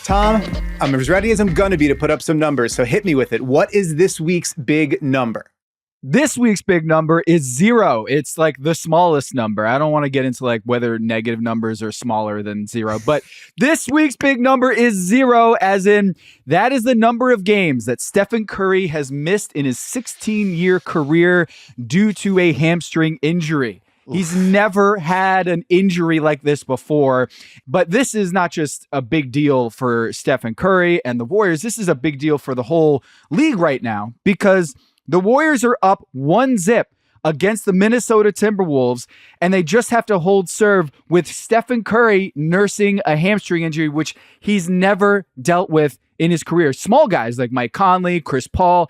Tom, I'm as ready as I'm going to be to put up some numbers, so hit me with it. What is this week's big number? This week's big number is 0. It's like the smallest number. I don't want to get into like whether negative numbers are smaller than 0, but this week's big number is 0, as in that is the number of games that Stephen Curry has missed in his 16-year career due to a hamstring injury. He's never had an injury like this before, but this is not just a big deal for Stephen Curry and the Warriors. This is a big deal for the whole league right now because the Warriors are up 1-0 against the Minnesota Timberwolves, and they just have to hold serve with Stephen Curry nursing a hamstring injury, which he's never dealt with in his career. Small guys like Mike Conley, Chris Paul,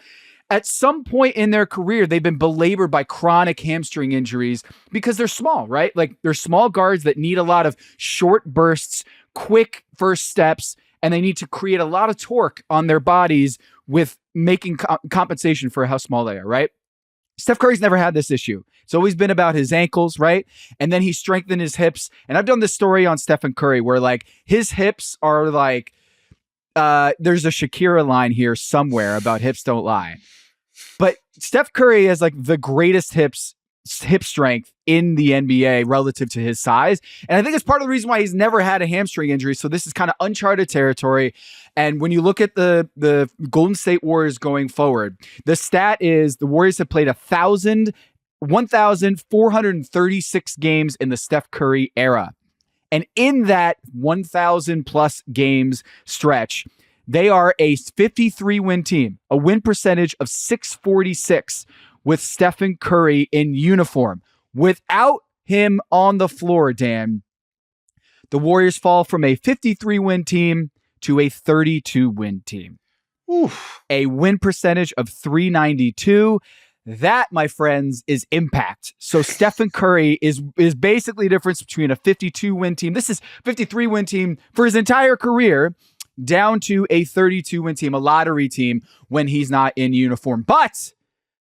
at some point in their career, they've been belabored by chronic hamstring injuries because they're small, right? Like they're small guards that need a lot of short bursts, quick first steps, and they need to create a lot of torque on their bodies with making compensation for how small they are, right? Steph Curry's never had this issue. It's always been about his ankles, right? And then he strengthened his hips. And I've done this story on Stephen Curry where like his hips are like, there's a Shakira line here somewhere about hips don't lie. But Steph Curry has like the greatest hip strength in the NBA relative to his size. And I think it's part of the reason why he's never had a hamstring injury. So this is kind of uncharted territory. And when you look at the Golden State Warriors going forward, the stat is the Warriors have played 1,436 games in the Steph Curry era. And in that 1,000 plus games stretch, they are a 53-win team, a win percentage of .646 with Stephen Curry in uniform. Without him on the floor, Dan, the Warriors fall from a 53-win team to a 32-win team. Oof. A win percentage of .392. That, my friends, is impact. So Stephen Curry is basically the difference between a 52-win team. This is 53-win team for his entire career, down to a 32-win team, a lottery team when he's not in uniform.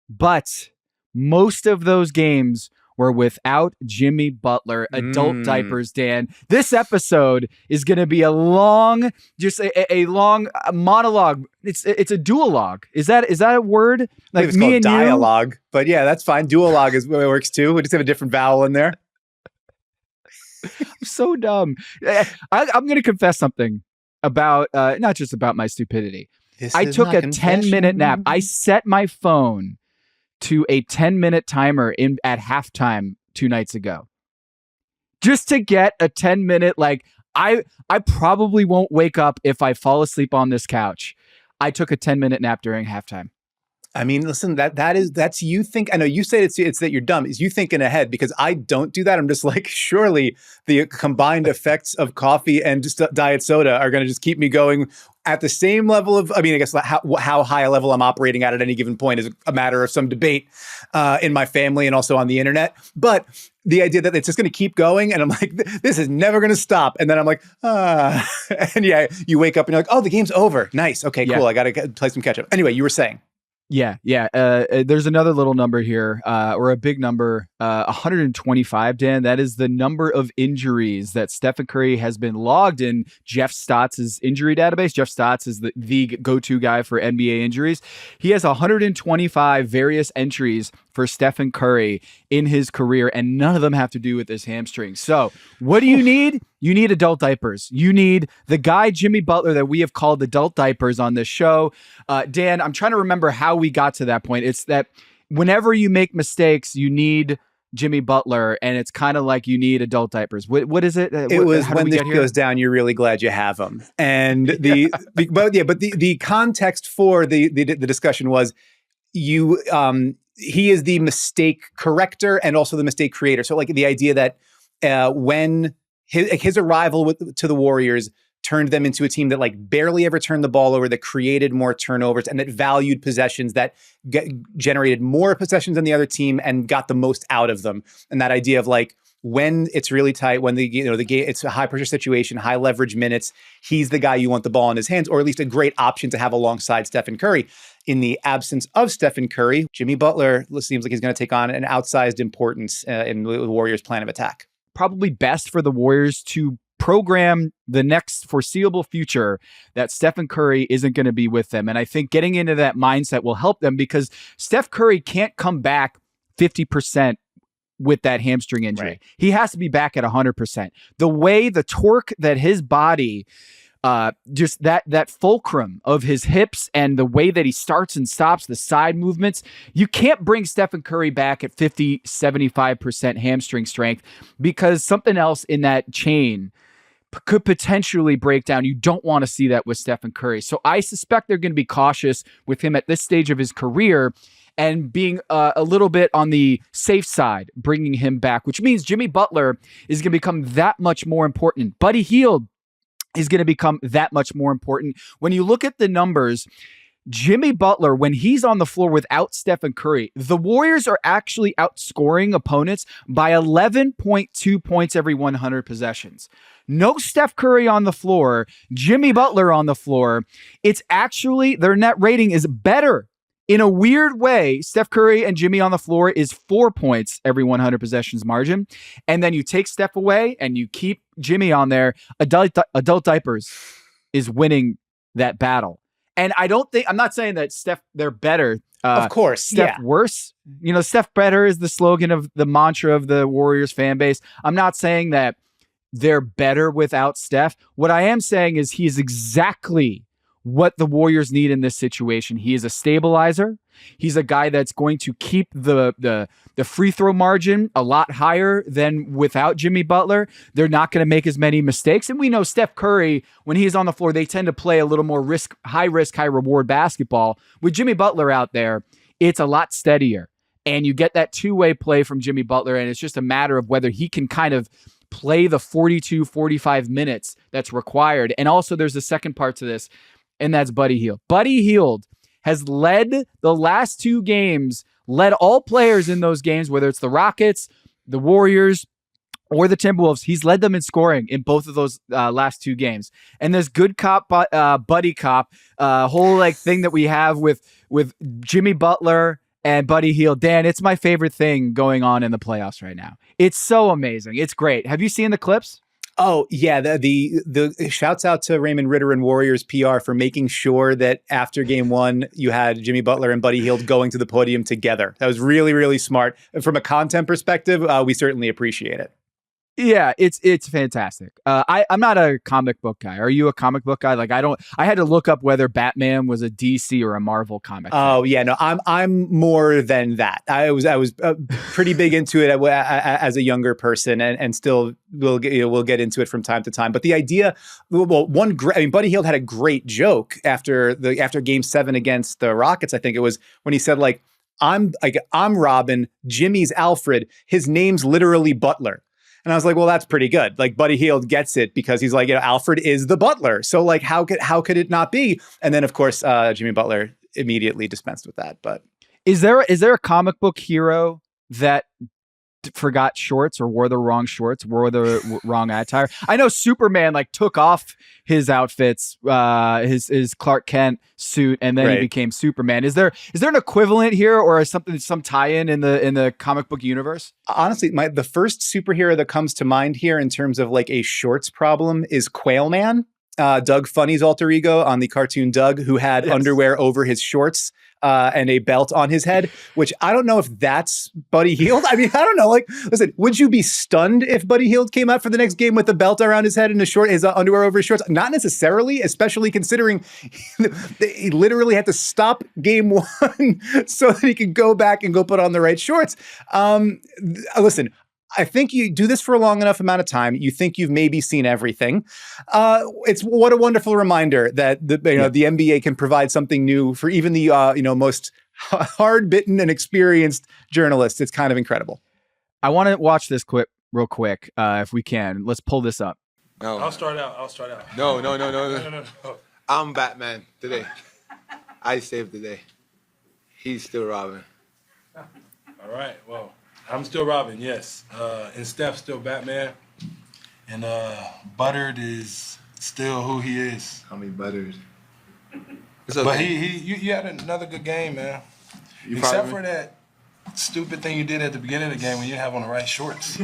But most of those games were without Jimmy Butler, adult diapers, Dan. This episode is going to be a long, just a long monologue. It's a duologue. Is that a word? Like it's called dialogue, but yeah, that's fine. Duologue is what works too. We just have a different vowel in there. I'm so dumb. I'm going to confess something about not just about my stupidity. I took a 10-minute nap. I set my phone to a 10-minute timer at halftime 2 nights ago, just to get a 10-minute. Like I probably won't wake up if I fall asleep on this couch. I took a 10-minute nap during halftime. I mean, listen, that's you think. I know you say it's that you're dumb. Is you thinking ahead, because I don't do that. I'm just like, surely the combined effects of coffee and just diet soda are going to just keep me going at the same level of. I mean, I guess how high a level I'm operating at any given point is a matter of some debate in my family and also on the internet. But the idea that it's just going to keep going, and I'm like, this is never going to stop. And then I'm like, and yeah, you wake up and you're like, oh, the game's over. Nice. Okay, cool. I got to play some catch up. Anyway, you were saying. Yeah. There's another little number here, or a big number, 125, Dan. That is the number of injuries that Stephen Curry has been logged in Jeff Stotts' injury database. Jeff Stotts is the go-to guy for NBA injuries. He has 125 various entries for Stephen Curry in his career, and none of them have to do with his hamstring. So what do you need? You need adult diapers. You need the guy, Jimmy Butler, that we have called adult diapers on this show. Dan, I'm trying to remember how we got to that point. It's that whenever you make mistakes, you need Jimmy Butler, and it's kind of like you need adult diapers. What is it? It was when this goes down, you're really glad you have them. And the context for the discussion was he is the mistake corrector and also the mistake creator. So like the idea that when his arrival to the Warriors turned them into a team that like barely ever turned the ball over, that created more turnovers, and that valued possessions, that generated more possessions than the other team and got the most out of them. And that idea of like, when it's really tight, when the game, it's a high pressure situation, high leverage minutes, he's the guy you want the ball in his hands, or at least a great option to have alongside Stephen Curry. In the absence of Stephen Curry, Jimmy Butler seems like he's going to take on an outsized importance in the Warriors' plan of attack. Probably best for the Warriors to program the next foreseeable future that Stephen Curry isn't going to be with them. And I think getting into that mindset will help them because Steph Curry can't come back 50% with that hamstring injury. Right. He has to be back at 100%. The way the torque that his body, just that fulcrum of his hips and the way that he starts and stops, the side movements, you can't bring Stephen Curry back at 50, 75% hamstring strength because something else in that chain could potentially break down. You don't want to see that with Stephen Curry. So I suspect they're going to be cautious with him at this stage of his career and being a little bit on the safe side, bringing him back, which means Jimmy Butler is going to become that much more important. Buddy Hield is going to become that much more important. When you look at the numbers, Jimmy Butler, when he's on the floor without Stephen Curry, the Warriors are actually outscoring opponents by 11.2 points every 100 possessions. No Steph Curry on the floor, Jimmy Butler on the floor. It's actually, their net rating is better. In a weird way, Steph Curry and Jimmy on the floor is 4 points every 100 possessions margin. And then you take Steph away and you keep Jimmy on there. Adult diapers is winning that battle. And I'm not saying that Steph, they're better. Of course. Steph worse. Steph better is the slogan of the mantra of the Warriors fan base. I'm not saying that they're better without Steph. What I am saying is he is exactly what the Warriors need in this situation. He is a stabilizer. He's a guy that's going to keep the free throw margin a lot higher than without Jimmy Butler. They're not going to make as many mistakes. And we know Steph Curry, when he's on the floor, they tend to play a little more high risk, high reward basketball. With Jimmy Butler out there, it's a lot steadier. And you get that two-way play from Jimmy Butler, and it's just a matter of whether he can kind of play the 42, 45 minutes that's required. And also there's a second part to this, and that's Buddy Hield. Buddy Hield has led the last two games, led all players in those games, whether it's the Rockets, the Warriors, or the Timberwolves. He's led them in scoring in both of those last two games. And this good cop, buddy cop, whole thing that we have with Jimmy Butler and Buddy Hield. Dan, it's my favorite thing going on in the playoffs right now. It's so amazing. It's great. Have you seen the clips? Oh, yeah. The shouts out to Raymond Ritter and Warriors PR for making sure that after game one, you had Jimmy Butler and Buddy Hield going to the podium together. That was really, really smart. From a content perspective, we certainly appreciate it. Yeah, it's fantastic. I'm not a comic book guy. Are you a comic book guy? I had to look up whether Batman was a DC or a Marvel comic. Oh yeah, no, I'm more than that. I was pretty big into it as a younger person, and still we'll get into it from time to time. But the idea, Buddy Hield had a great joke after Game 7 against the Rockets. I think it was when he said I'm Robin, Jimmy's Alfred, his name's literally Butler. And I was like, well, that's pretty good. Buddy Hield gets it because he's Alfred is the butler. So how could it not be? And then of course, Jimmy Butler immediately dispensed with that. But is there a comic book hero that forgot shorts or wore the wrong shorts, wore the wrong attire? I know Superman took off his outfits, his Clark Kent suit, and then he became Superman. Is there an equivalent here, or some tie-in in the comic book universe? Honestly, the first superhero that comes to mind here in terms of a shorts problem is Quail Man, Doug Funny's alter ego on the cartoon Doug, who had underwear over his shorts. And a belt on his head, which I don't know if that's Buddy Hield. I mean, I don't know. Listen, would you be stunned if Buddy Hield came out for the next game with a belt around his head and his underwear over his shorts? Not necessarily, especially considering he literally had to stop game one so that he could go back and go put on the right shorts. Listen, I think you do this for a long enough amount of time. You think you've maybe seen everything. It's what a wonderful reminder that the NBA can provide something new for even the most hard-bitten and experienced journalists. It's kind of incredible. I want to watch this clip real quick, if we can. Let's pull this up. No. I'll start out. No. I'm Batman today. I saved the day. He's still Robin. All right. Well, I'm still Robin, yes. And Steph's still Batman. And Buttered is still who he is. I mean, Buttered. But you had another good game, man. Except for that stupid thing you did at the beginning of the game when you didn't have on the right shorts.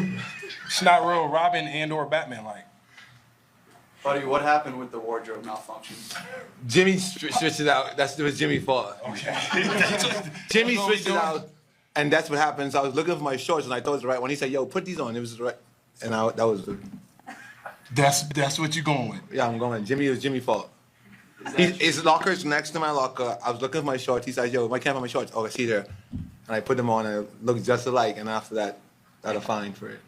It's not real Robin and or Batman like. Buddy, what happened with the wardrobe malfunction? Jimmy switched it out. It was Jimmy's fault. Okay. Jimmy switched it out, and that's what happened. So I was looking for my shorts, and I thought it was the right one. He said, "Yo, put these on." It was the right, and that was the. That's what you're going with. Yeah, I'm going. Jimmy, it was Jimmy's fault. His locker's next to my locker. I was looking for my shorts. He said, "Yo, why can't I have my shorts?" Oh, I see there, and I put them on, and it looked just alike. And after that, got a fine for it.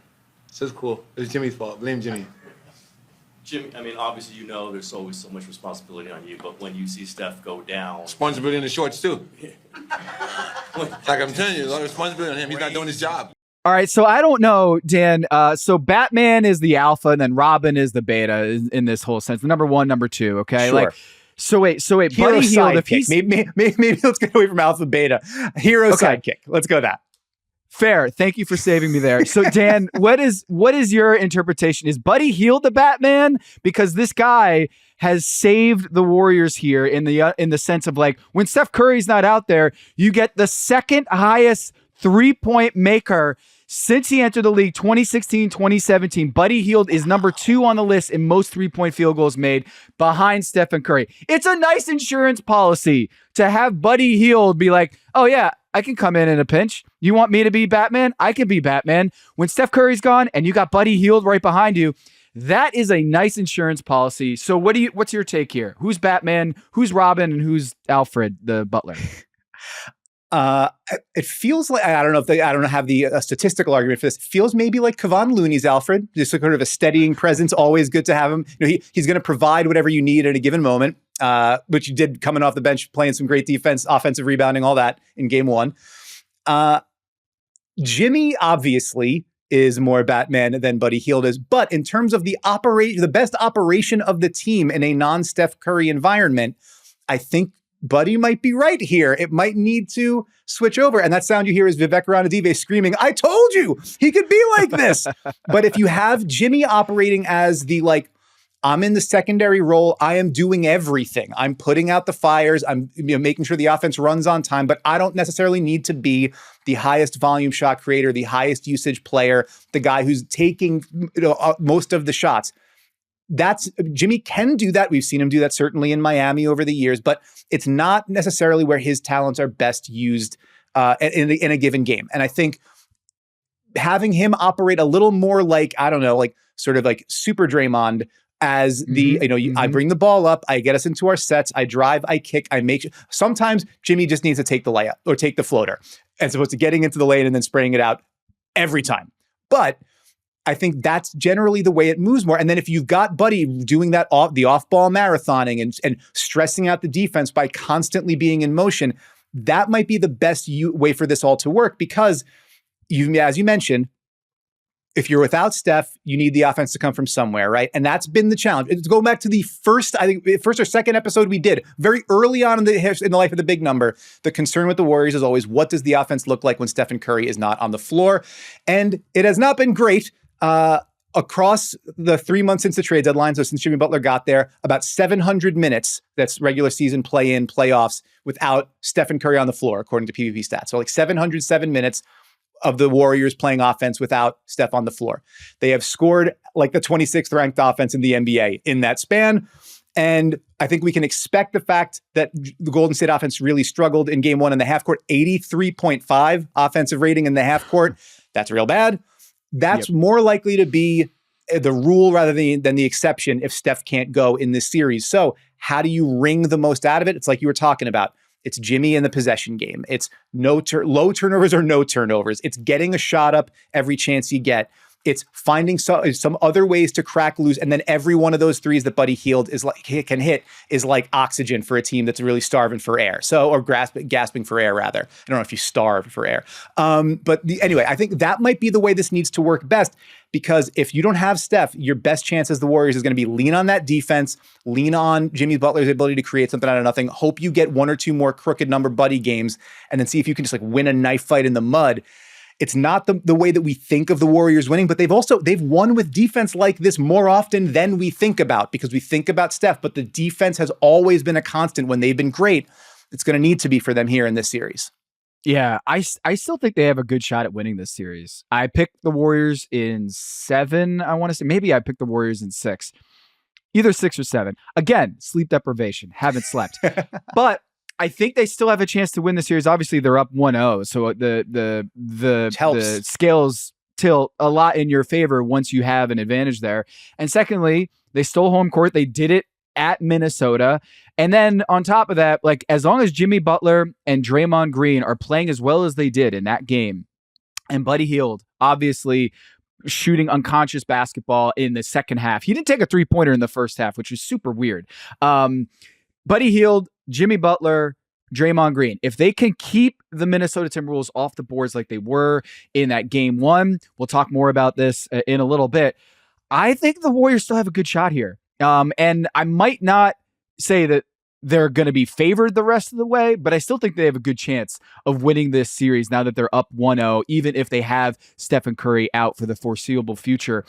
So it's cool. It was Jimmy's fault. Blame Jimmy. Jimmy, I mean, obviously, you know, there's always so much responsibility on you, but when you see Steph go down, Responsibility in the shorts too. Like I'm telling you, a lot of responsibility on him. He's not doing his job. All right, so I don't know, Dan. So Batman is the alpha, and then Robin is the beta in this whole sense. Number one, number two. Okay, Sure. like so. Wait, Hero Buddy Hield. If sidekick. he's Maybe let's get away from alpha beta. Hero Okay. sidekick. Let's go that. fair, thank you for saving me there. So Dan, what is your interpretation? Is Buddy Hield the Batman? Because this guy has saved the Warriors here in the sense of like when Steph Curry's not out there, you get the second highest 3-point maker since he entered the league 2016, 2017. Buddy Hield is number 2 on the list in most 3-point field goals made behind Stephen Curry. It's a nice insurance policy to have Buddy Hield be like, oh yeah, I can come in a pinch. You want me to be Batman? I can be Batman. When Steph Curry's gone and you got Buddy Hield right behind you, that is a nice insurance policy. So what's your take here? Who's Batman? Who's Robin? And who's Alfred, the butler? It feels like I don't know have the statistical argument for this. It feels maybe like Kevon Looney's Alfred, just sort of a steadying presence. Always good to have him. You know, he's going to provide whatever you need at a given moment, which he did coming off the bench, playing some great defense, offensive rebounding, all that in game 1. Jimmy obviously is more Batman than Buddy Hield is, but in terms of the best operation of the team in a non-Steph Curry environment, I think Buddy might be right here. It might need to switch over. And that sound you hear is Vivek Ranadive screaming, I told you he could be like this. But if you have Jimmy operating as the I'm in the secondary role, I am doing everything. I'm putting out the fires. I'm making sure the offense runs on time, but I don't necessarily need to be the highest volume shot creator, the highest usage player, the guy who's taking most of the shots. Jimmy can do that. We've seen him do that certainly in Miami over the years, but it's not necessarily where his talents are best used in a given game. And I think having him operate a little more like, I don't know, like sort of like Super Draymond as I bring the ball up, I get us into our sets, I drive, I kick, I make. Sometimes Jimmy just needs to take the layup or take the floater as opposed to getting into the lane and then spraying it out every time. But I think that's generally the way it moves more. And then if you've got Buddy doing that the off-ball marathoning and stressing out the defense by constantly being in motion, that might be the best way for this all to work because as you mentioned, if you're without Steph, you need the offense to come from somewhere, right? And that's been the challenge. It's going back to the first or second episode we did very early on in the life of the big number. The concern with the Warriors is always, what does the offense look like when Stephen Curry is not on the floor? And it has not been great. Across the 3 months since the trade deadline, so since Jimmy Butler got there, about 700 minutes, that's regular season play-in, playoffs, without Stephen Curry on the floor, according to PvP stats. So like 707 minutes of the Warriors playing offense without Steph on the floor. They have scored like the 26th ranked offense in the NBA in that span. And I think we can expect the fact that the Golden State offense really struggled in game 1 in the half court, 83.5 offensive rating in the half court. That's real bad. That's more likely to be the rule rather than the exception if Steph can't go in this series. So how do you wring the most out of it? It's like you were talking about. It's Jimmy in the possession game. It's low turnovers or no turnovers. It's getting a shot up every chance you get. It's finding some other ways to crack loose. And then every one of those threes that Buddy Hield can hit is like oxygen for a team that's really starving for air. Or gasping for air, rather. I don't know if you starve for air. Anyway, I think that might be the way this needs to work best, because if you don't have Steph, your best chance as the Warriors is going to be lean on that defense, lean on Jimmy Butler's ability to create something out of nothing, hope you get 1 or 2 more crooked number Buddy games, and then see if you can just win a knife fight in the mud. It's not the way that we think of the Warriors winning, but they've won with defense like this more often than we think about, because we think about Steph, but the defense has always been a constant when they've been great. It's going to need to be for them here in this series. Yeah, I still think they have a good shot at winning this series. I picked the Warriors in 7, I want to say. Maybe I picked the Warriors in 6. Either 6 or 7. Again, sleep deprivation. Haven't slept. But I think they still have a chance to win the series. Obviously, they're up 1-0, so the scales tilt a lot in your favor once you have an advantage there. And secondly, they stole home court. They did it at Minnesota. And then on top of that, like as long as Jimmy Butler and Draymond Green are playing as well as they did in that game, and Buddy Hield obviously shooting unconscious basketball in the second half. He didn't take a 3-pointer in the first half, which was super weird. Buddy Hield, Jimmy Butler, Draymond Green, if they can keep the Minnesota Timberwolves off the boards like they were in that game 1, we'll talk more about this in a little bit. I think the Warriors still have a good shot here. And I might not say that they're going to be favored the rest of the way, but I still think they have a good chance of winning this series now that they're up 1-0, even if they have Stephen Curry out for the foreseeable future.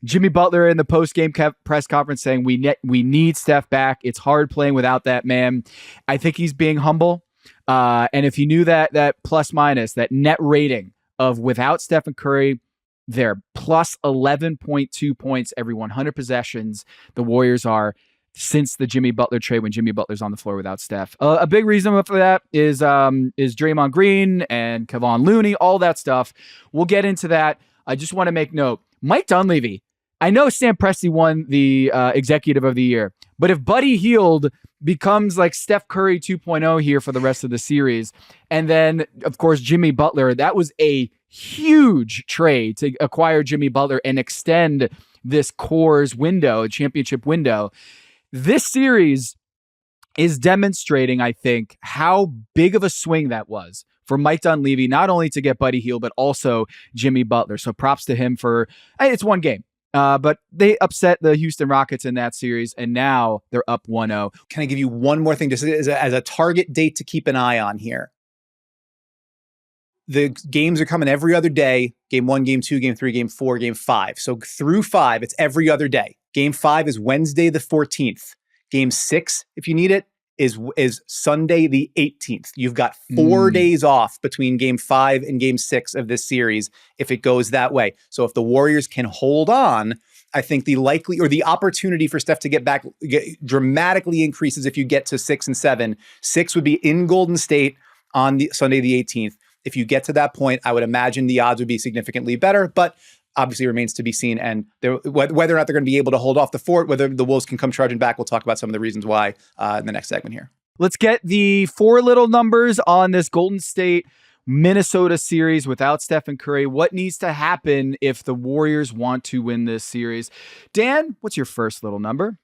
Jimmy Butler in the post-game press conference saying we need Steph back. It's hard playing without that man. I think he's being humble. And if you knew that plus minus, that net rating of without Stephen Curry, they're plus 11.2 points every 100 possessions. The Warriors are since the Jimmy Butler trade when Jimmy Butler's on the floor without Steph. A big reason for that is Draymond Green and Kevon Looney, all that stuff. We'll get into that. I just want to make note. Mike Dunleavy, I know Sam Presti won the Executive of the Year, but if Buddy Hield becomes like Steph Curry 2.0 here for the rest of the series, and then, of course, Jimmy Butler, that was a huge trade to acquire Jimmy Butler and extend this Coors window, championship window. This series is demonstrating, I think, how big of a swing that was for Mike Dunleavy, not only to get Buddy Hield, but also Jimmy Butler. So props to him for, it's one game. But they upset the Houston Rockets in that series, and now they're up 1-0. Can I give you one more thing just as a target date to keep an eye on here? The games are coming every other day. Game 1, Game 2, Game 3, Game 4, Game 5. So through 5, it's every other day. Game 5 is Wednesday the 14th. Game 6, if you need it, is Sunday the 18th. You've got 4 days off between Game 5 and Game 6 of this series if it goes that way. So if the Warriors can hold on, I think the opportunity for Steph to get back dramatically increases if you get to 6 and 7. 6 would be in Golden State on the Sunday the 18th. If you get to that point, I would imagine the odds would be significantly better, but obviously remains to be seen. And whether or not they're going to be able to hold off the fort, whether the Wolves can come charging back, we'll talk about some of the reasons why in the next segment here. Let's get the 4 little numbers on this Golden State Minnesota series without Stephen Curry. What needs to happen if the Warriors want to win this series? Dan, what's your first little number?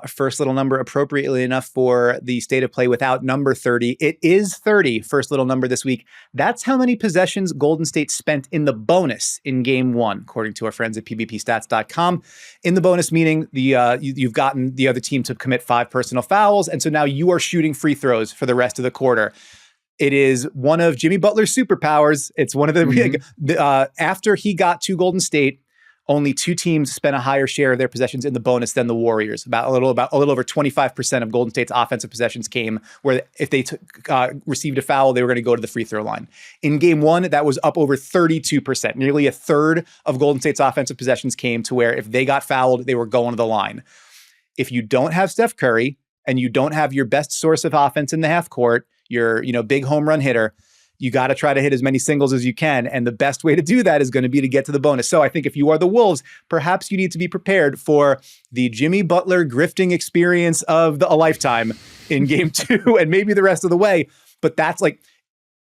First little number, appropriately enough for the state of play without number 30. It is 30, first little number this week. That's how many possessions Golden State spent in the bonus in Game 1, according to our friends at pvpstats.com. In the bonus, meaning you've gotten the other team to commit 5 personal fouls, and so now you are shooting free throws for the rest of the quarter. It is one of Jimmy Butler's superpowers. It's one of the after he got to Golden State, only 2 teams spent a higher share of their possessions in the bonus than the Warriors. About a little over 25% of Golden State's offensive possessions came where if they received a foul, they were going to go to the free throw line. In Game 1, that was up over 32%. Nearly a third of Golden State's offensive possessions came to where if they got fouled, they were going to the line. If you don't have Steph Curry and you don't have your best source of offense in the half court, your big home run hitter, you got to try to hit as many singles as you can. And the best way to do that is going to be to get to the bonus. So I think if you are the Wolves, perhaps you need to be prepared for the Jimmy Butler grifting experience of a lifetime in Game 2 and maybe the rest of the way. But that's like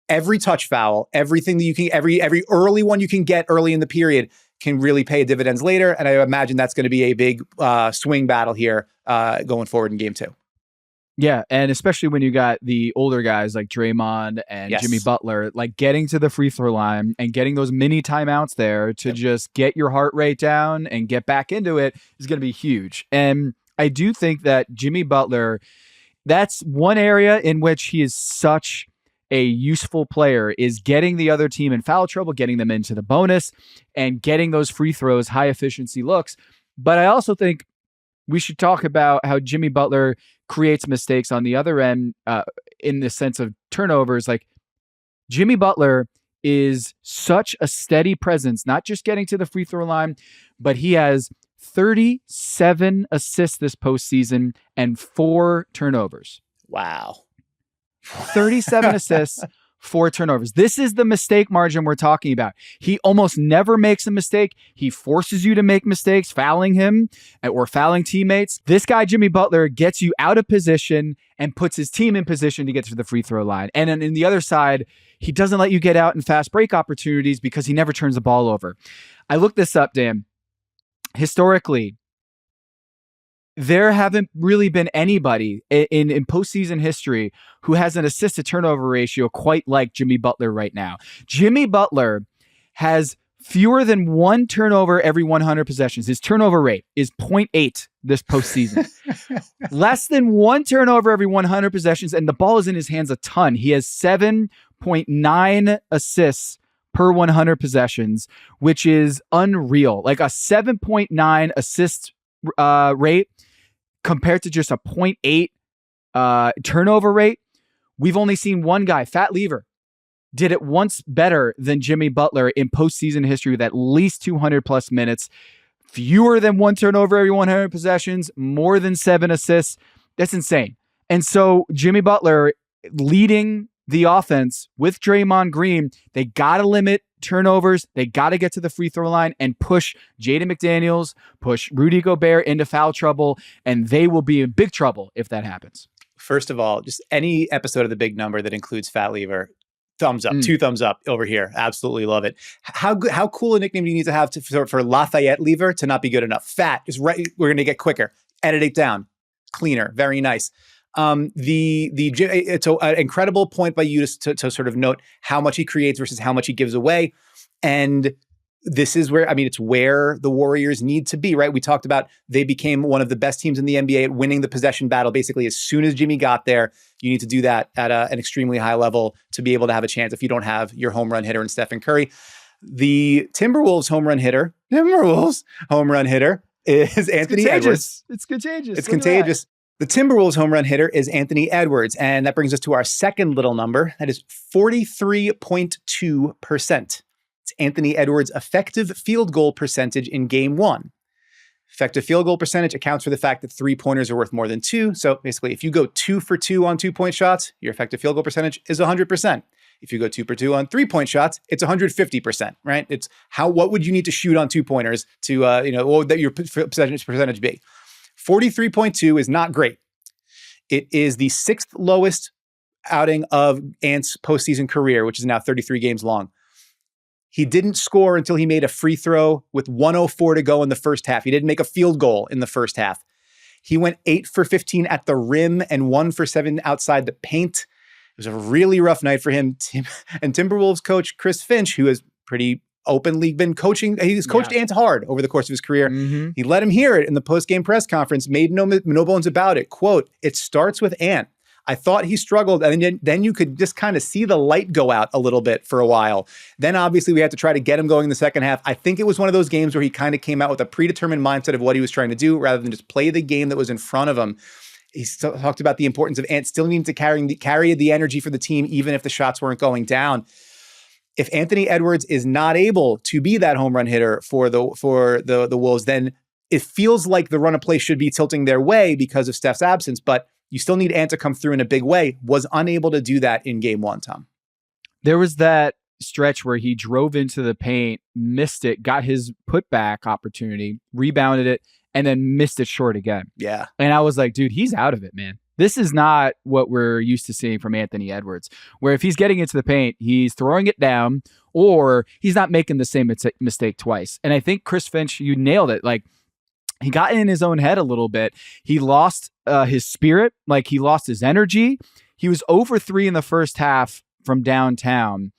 every touch foul, everything that you can, every early one you can get early in the period can really pay dividends later. And I imagine that's going to be a big swing battle here going forward in Game 2. Yeah, and especially when you got the older guys like Draymond and Jimmy Butler, like getting to the free throw line and getting those mini timeouts there to just get your heart rate down and get back into it is going to be huge. And I do think that Jimmy Butler, that's one area in which he is such a useful player, is getting the other team in foul trouble, getting them into the bonus, and getting those free throws, high efficiency looks. But I also think we should talk about how Jimmy Butler creates mistakes on the other end in the sense of turnovers. Like Jimmy Butler is such a steady presence, not just getting to the free throw line, but he has 37 assists this postseason and 4 turnovers. Wow. 37 assists, 4 turnovers. This is the mistake margin we're talking about. He almost never makes a mistake. He forces you to make mistakes, fouling him or fouling teammates. This guy, Jimmy Butler, gets you out of position and puts his team in position to get to the free throw line. And then in the other side, he doesn't let you get out in fast break opportunities because he never turns the ball over. I looked this up, Dan. Historically, there haven't really been anybody in postseason history who has an assist to turnover ratio quite like Jimmy Butler right now. Jimmy Butler has fewer than 1 turnover every 100 possessions. His turnover rate is 0.8 this postseason. Less than 1 turnover every 100 possessions, and the ball is in his hands a ton. He has 7.9 assists per 100 possessions, which is unreal. Like a 7.9 assist rate compared to just a 0.8 turnover rate. We've only seen one guy, Fat Lever, did it once better than Jimmy Butler in postseason history with at least 200 plus minutes, fewer than 1 turnover every 100 possessions, more than 7 assists. That's insane. And so Jimmy Butler leading the offense with Draymond Green, they got to limit turnovers. They got to get to the free throw line and push Jaden McDaniels, push Rudy Gobert into foul trouble, and they will be in big trouble if that happens. First of all, just any episode of The Big Number that includes Fat Lever, thumbs up, 2 thumbs up over here. Absolutely love it. How cool a nickname do you need to have for Lafayette Lever to not be good enough? Fat is right. We're going to get quicker. Edit it down. Cleaner. Very nice. It's an incredible point by you to sort of note how much he creates versus how much he gives away. And this is where, it's where the Warriors need to be, right? We talked about they became one of the best teams in the NBA at winning the possession battle. Basically, as soon as Jimmy got there, you need to do that at an extremely high level to be able to have a chance if you don't have your home run hitter in Stephen Curry. The Timberwolves home run hitter is Anthony Edwards. It's contagious. It's contagious. The Timberwolves home run hitter is Anthony Edwards, and that brings us to our second little number. That is 43.2%. It's Anthony Edwards' effective field goal percentage in Game 1. Effective field goal percentage accounts for the fact that 3-pointers are worth more than 2. So basically, if you go 2 for 2 on 2-point shots, your effective field goal percentage is 100%. If you go 2 for 2 on 3-point shots, it's 150%, right? It's what would you need to shoot on 2-pointers to, what would that your percentage be? 43.2 is not great. It is the 6th lowest outing of Ant's postseason career, which is now 33 games long. He didn't score until he made a free throw with 1:04 to go in the first half. He didn't make a field goal in the first half. He went 8 for 15 at the rim and 1 for 7 outside the paint. It was a really rough night for him. And Timberwolves coach Chris Finch, who has pretty openly been coaching, he's coached Ant hard over the course of his career. Mm-hmm. He let him hear it in the post-game press conference, made no bones about it. Quote, "It starts with Ant. I thought he struggled, and then you could just kind of see the light go out a little bit for a while. Then obviously we had to try to get him going in the second half. I think it was one of those games where he kind of came out with a predetermined mindset of what he was trying to do rather than just play the game that was in front of him." He talked about the importance of Ant still needing to carry the energy for the team, even if the shots weren't going down. If Anthony Edwards is not able to be that home run hitter for the Wolves, then it feels like the run of play should be tilting their way because of Steph's absence, but you still need Ant to come through in a big way. Was unable to do that in Game 1, Tom. There was that stretch where he drove into the paint, missed it, got his putback opportunity, rebounded it, and then missed it short again. Yeah. And I was like, dude, he's out of it, man. This is not what we're used to seeing from Anthony Edwards, where if he's getting into the paint, he's throwing it down or he's not making the same mistake twice. And I think Chris Finch, you nailed it. Like, he got in his own head a little bit. He lost his spirit, like he lost his energy. He was 0 for 3 in the first half from downtown.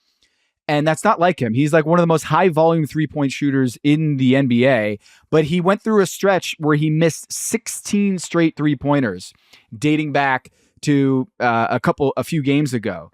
And that's not like him. He's like one of the most high volume 3-point shooters in the NBA, but he went through a stretch where he missed 16 straight 3-pointers dating back to a few games ago.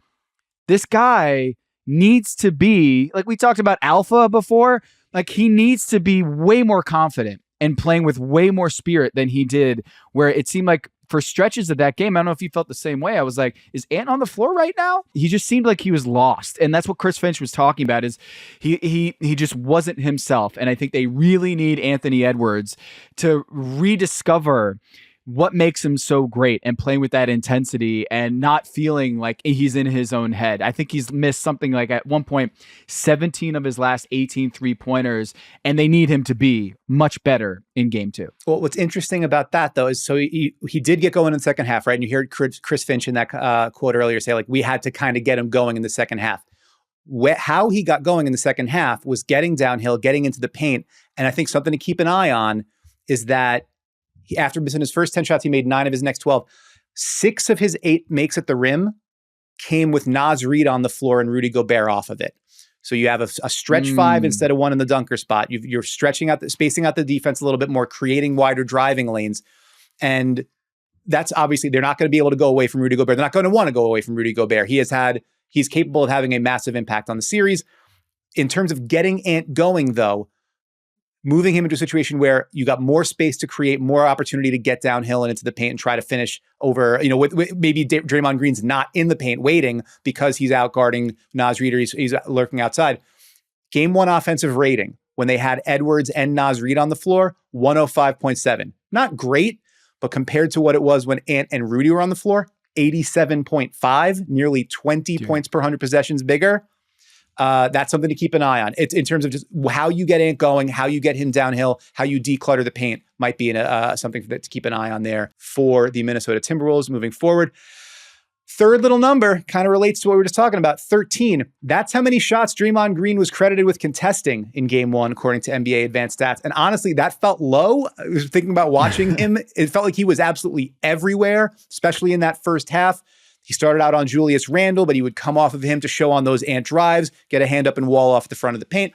This guy needs to be, like we talked about alpha before, like he needs to be way more confident and playing with way more spirit than he did, where it seemed like for stretches of that game, I don't know if you felt the same way. I was like, is Ant on the floor right now? He just seemed like he was lost. And that's what Chris Finch was talking about, is he just wasn't himself. And I think they really need Anthony Edwards to rediscover what makes him so great and playing with that intensity and not feeling like he's in his own head. I think he's missed something like at one point 17 of his last 18 3-pointers, and they need him to be much better in game 2. Well, what's interesting about that, though, is so he did get going in the second half, right? And you heard Chris Finch in that quote earlier say, like, we had to kind of get him going in the second half. How he got going in the second half was getting downhill, getting into the paint. And I think something to keep an eye on is that after missing his first 10 shots, he made 9 of his next 12. 6 of his 8 makes at the rim came with Naz Reid on the floor and Rudy Gobert off of it. So you have a stretch 5 instead of 1 in the dunker spot. You're stretching out, spacing out the defense a little bit more, creating wider driving lanes. And that's obviously, they're not going to be able to go away from Rudy Gobert. They're not going to want to go away from Rudy Gobert. He's capable of having a massive impact on the series. In terms of getting Ant going, though, moving him into a situation where you got more space to create more opportunity to get downhill and into the paint and try to finish over, with maybe Draymond Green's not in the paint waiting because he's out guarding Naz Reid or he's lurking outside. Game 1 offensive rating, when they had Edwards and Naz Reid on the floor, 105.7. Not great, but compared to what it was when Ant and Rudy were on the floor, 87.5, nearly 20 points per 100 possessions bigger. That's something to keep an eye on. It's in terms of just how you get Ant going, how you get him downhill, how you declutter the paint might be something to keep an eye on there for the Minnesota Timberwolves moving forward. Third little number kind of relates to what we were just talking about, 13. That's how many shots Draymond Green was credited with contesting in game 1, according to NBA advanced stats. And honestly, that felt low. I was thinking about watching him. It felt like he was absolutely everywhere, especially in that first half. He started out on Julius Randle, but he would come off of him to show on those Ant drives, get a hand up and wall off the front of the paint,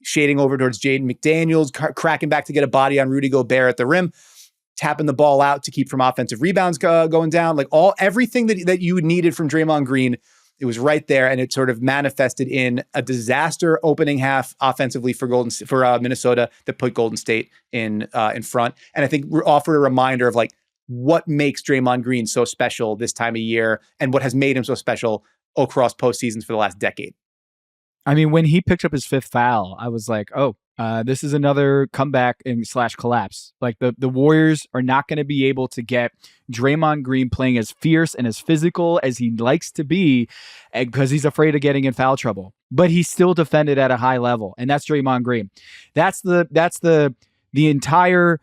shading over towards Jaden McDaniels, cracking back to get a body on Rudy Gobert at the rim, tapping the ball out to keep from offensive rebounds going down. Like everything that you needed from Draymond Green, it was right there, and it sort of manifested in a disaster opening half offensively for Minnesota that put Golden State in front. And I think offered a reminder of like what makes Draymond Green so special this time of year and what has made him so special across postseasons for the last decade. I mean, when he picked up his 5th foul, I was like, this is another comeback and / collapse. Like the Warriors are not going to be able to get Draymond Green playing as fierce and as physical as he likes to be because he's afraid of getting in foul trouble. But he still defended at a high level, and that's Draymond Green. That's the entire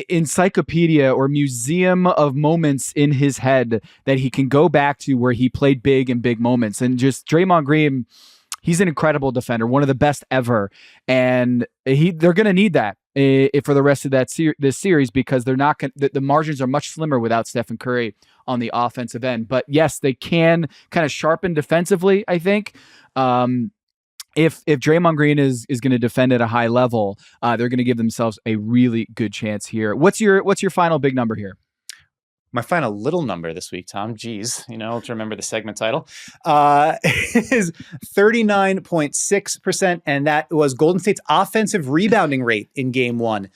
encyclopedia or museum of moments in his head that he can go back to where he played big in big moments. And just Draymond Green, he's an incredible defender, one of the best ever. And they're going to need that for the rest of this series because they're not the margins are much slimmer without Stephen Curry on the offensive end. But yes, they can kind of sharpen defensively, I think. If Draymond Green is going to defend at a high level, they're going to give themselves a really good chance here. What's your final big number here? My final little number this week, Tom, geez, to remember the segment title, is 39.6%. And that was Golden State's offensive rebounding rate in game 1.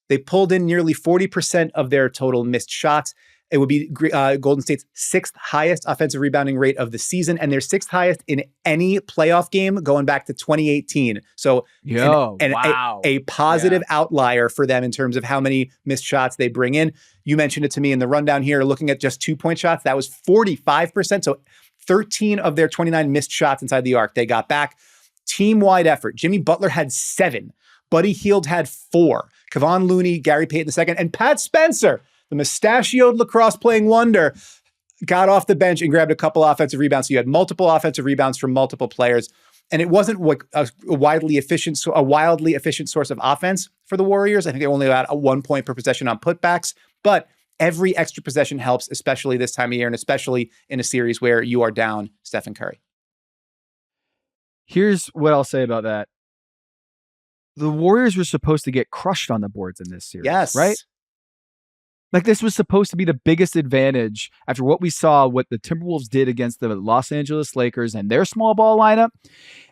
They pulled in nearly 40% of their total missed shots. It would be Golden State's 6th highest offensive rebounding rate of the season, and their 6th highest in any playoff game going back to 2018. So wow. a positive outlier for them in terms of how many missed shots they bring in. You mentioned it to me in the rundown here, looking at just 2-point shots. That was 45%. So 13 of their 29 missed shots inside the arc they got back. Team-wide effort. Jimmy Butler had 7. Buddy Hield had 4. Kevon Looney, Gary Payton II, and Pat Spencer, the mustachioed lacrosse playing wonder, got off the bench and grabbed a couple offensive rebounds. So you had multiple offensive rebounds from multiple players. And it wasn't a wildly efficient source of offense for the Warriors. I think they only got a 1 point per possession on putbacks, but every extra possession helps, especially this time of year and especially in a series where you are down Stephen Curry. Here's what I'll say about that. The Warriors were supposed to get crushed on the boards in this series. Yes. Right? Like this was supposed to be the biggest advantage after what we saw, what the Timberwolves did against the Los Angeles Lakers and their small ball lineup.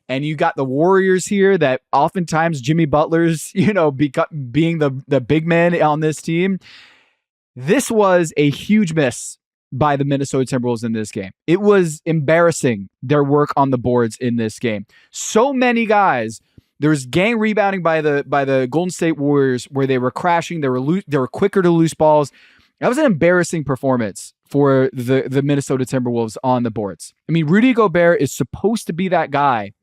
And you got the Warriors here that oftentimes Jimmy Butler's, being the big man on this team. This was a huge miss by the Minnesota Timberwolves in this game. It was embarrassing, their work on the boards in this game. So many guys. There was gang rebounding by the Golden State Warriors where they were crashing. They were quicker to lose balls. That was an embarrassing performance for the Minnesota Timberwolves on the boards. I mean, Rudy Gobert is supposed to be that guy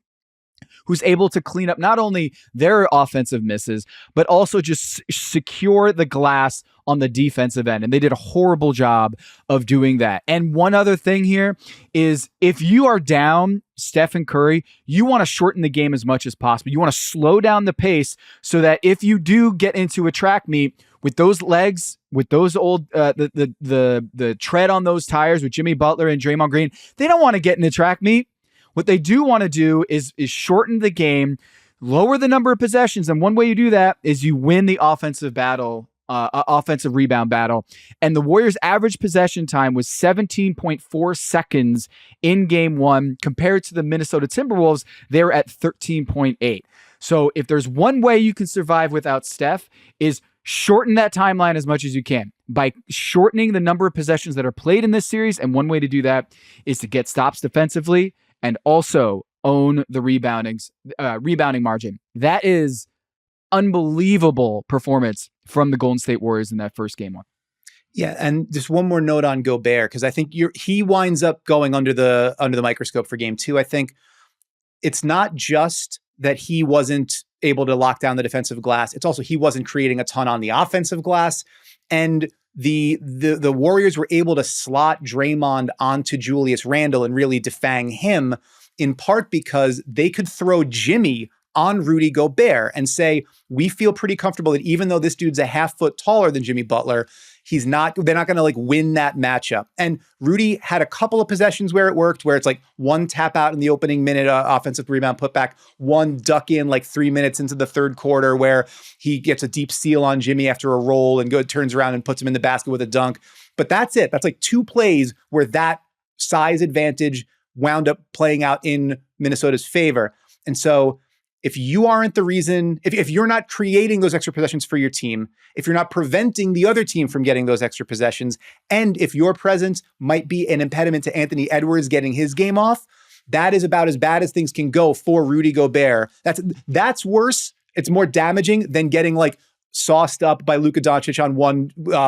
who's able to clean up not only their offensive misses, but also just secure the glass on the defensive end. And they did a horrible job of doing that. And one other thing here is if you are down Steph and Curry, you want to shorten the game as much as possible. You want to slow down the pace so that if you do get into a track meet with those legs, with those old, the tread on those tires with Jimmy Butler and Draymond Green, they don't want to get in a track meet. What they do want to do is shorten the game, lower the number of possessions. And one way you do that is you win the offensive battle, offensive rebound battle. And the Warriors' average possession time was 17.4 seconds in game one compared to the Minnesota Timberwolves. They're at 13.8. So if there's one way you can survive without Steph is shorten that timeline as much as you can by shortening the number of possessions that are played in this series. And one way to do that is to get stops defensively and also own the rebounding margin. That is unbelievable performance from the Golden State Warriors in that first game one. Yeah, and just one more note on Gobert, because I think he winds up going under the microscope for game two. I think it's not just that he wasn't able to lock down the defensive glass. It's also he wasn't creating a ton on the offensive glass. And the Warriors were able to slot Draymond onto Julius Randle and really defang him, in part because they could throw Jimmy on Rudy Gobert and say, we feel pretty comfortable that even though this dude's a half foot taller than Jimmy Butler, they're not going to like win that matchup. And Rudy had a couple of possessions where it worked, where it's like one tap out in the opening minute, offensive rebound putback, one duck in like 3 minutes into the third quarter where he gets a deep steal on Jimmy after a roll and turns around and puts him in the basket with a dunk. But that's it. That's like two plays where that size advantage wound up playing out in Minnesota's favor. And so if you aren't the reason, if you're not creating those extra possessions for your team, if you're not preventing the other team from getting those extra possessions, and if your presence might be an impediment to Anthony Edwards getting his game off, that is about as bad as things can go for Rudy Gobert. That's worse. It's more damaging than getting like sauced up by Luka Doncic on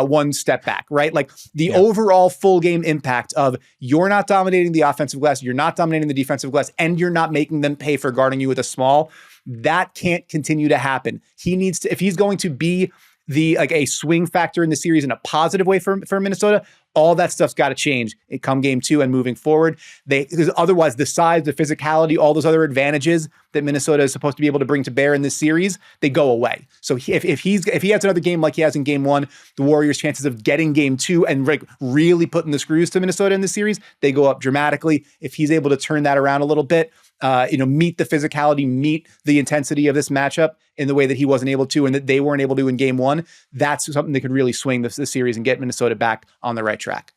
one step back, right? Like the overall full game impact of you're not dominating the offensive glass, you're not dominating the defensive glass, and you're not making them pay for guarding you with a small. That can't continue to happen. He needs to, if he's going to be a swing factor in the series in a positive way for Minnesota, all that stuff's got to change come game two and moving forward. Because otherwise the size, the physicality, all those other advantages that Minnesota is supposed to be able to bring to bear in this series, they go away. So if he has another game like he has in game one, the Warriors' chances of getting game two and like really putting the screws to Minnesota in this series, they go up dramatically. If he's able to turn that around a little bit, meet the physicality, meet the intensity of this matchup in the way that he wasn't able to and that they weren't able to in game one, that's something that could really swing the series and get Minnesota back on the right track.